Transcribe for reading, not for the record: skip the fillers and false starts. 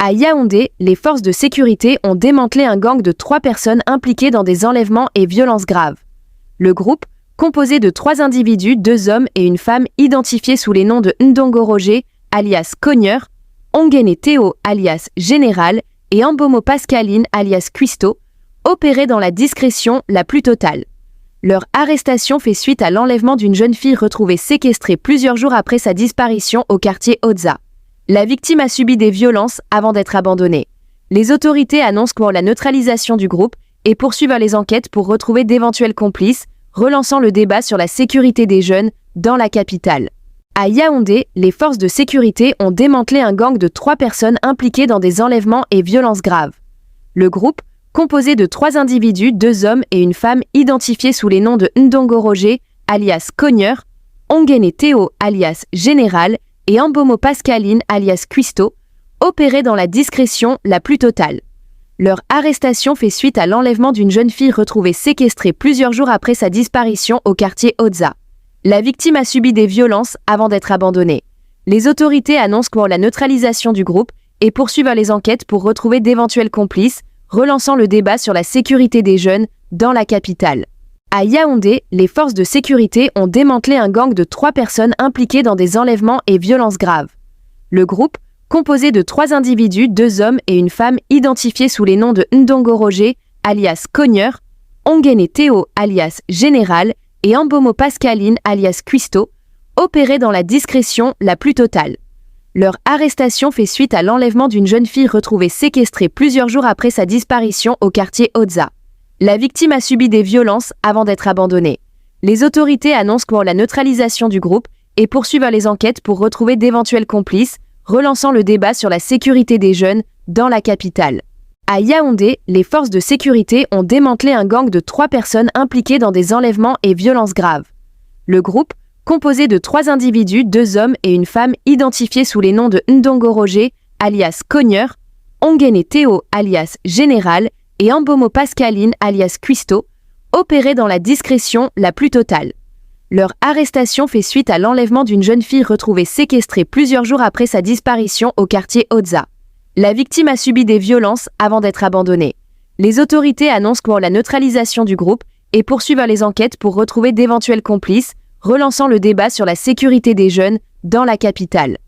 À Yaoundé, les forces de sécurité ont démantelé un gang de 3 personnes impliquées dans des enlèvements et violences graves. Le groupe, composé de 3 individus, 2 hommes et une femme identifiés sous les noms de Ndongo Roger, alias Cogneur, Ongene Théo, alias Général, et Ambomo Pascaline, alias Cuisto, opérait dans la discrétion la plus totale. Leur arrestation fait suite à l'enlèvement d'une jeune fille retrouvée séquestrée plusieurs jours après sa disparition au quartier Oza. La victime a subi des violences avant d'être abandonnée. Les autorités annoncent pour la neutralisation du groupe et poursuivent les enquêtes pour retrouver d'éventuels complices, relançant le débat sur la sécurité des jeunes dans la capitale. À Yaoundé, les forces de sécurité ont démantelé un gang de 3 personnes impliquées dans des enlèvements et violences graves. Le groupe, composé de 3 individus, 2 hommes et une femme identifiés sous les noms de Ndongo Roger, alias Cogneur, Ongene Théo, alias Général, et Ambomo Pascaline, alias Cuisto, opéraient dans la discrétion la plus totale. Leur arrestation fait suite à l'enlèvement d'une jeune fille retrouvée séquestrée plusieurs jours après sa disparition au quartier Oza. La victime a subi des violences avant d'être abandonnée. Les autorités annoncent pour la neutralisation du groupe et poursuivent les enquêtes pour retrouver d'éventuels complices, relançant le débat sur la sécurité des jeunes dans la capitale. À Yaoundé, les forces de sécurité ont démantelé un gang de 3 personnes impliquées dans des enlèvements et violences graves. Le groupe, composé de 3 individus, 2 hommes et une femme identifiés sous les noms de Ndongo Roger, alias Cogneur, Ongene Théo, alias Général, et Ambomo Pascaline, alias Cuisto, opéraient dans la discrétion la plus totale. Leur arrestation fait suite à l'enlèvement d'une jeune fille retrouvée séquestrée plusieurs jours après sa disparition au quartier Oza. La victime a subi des violences avant d'être abandonnée. Les autorités annoncent pour la neutralisation du groupe et poursuivent les enquêtes pour retrouver d'éventuels complices, relançant le débat sur la sécurité des jeunes dans la capitale. À Yaoundé, les forces de sécurité ont démantelé un gang de 3 personnes impliquées dans des enlèvements et violences graves. Le groupe, composé de 3 individus, 2 hommes et une femme identifiés sous les noms de Ndongo Roger, alias Cogneur, Ongene Théo, alias Général, et Ambomo Pascaline, alias Cuisto, opéraient dans la discrétion la plus totale. Leur arrestation fait suite à l'enlèvement d'une jeune fille retrouvée séquestrée plusieurs jours après sa disparition au quartier Oza. La victime a subi des violences avant d'être abandonnée. Les autorités annoncent pour la neutralisation du groupe et poursuivent les enquêtes pour retrouver d'éventuels complices, relançant le débat sur la sécurité des jeunes dans la capitale.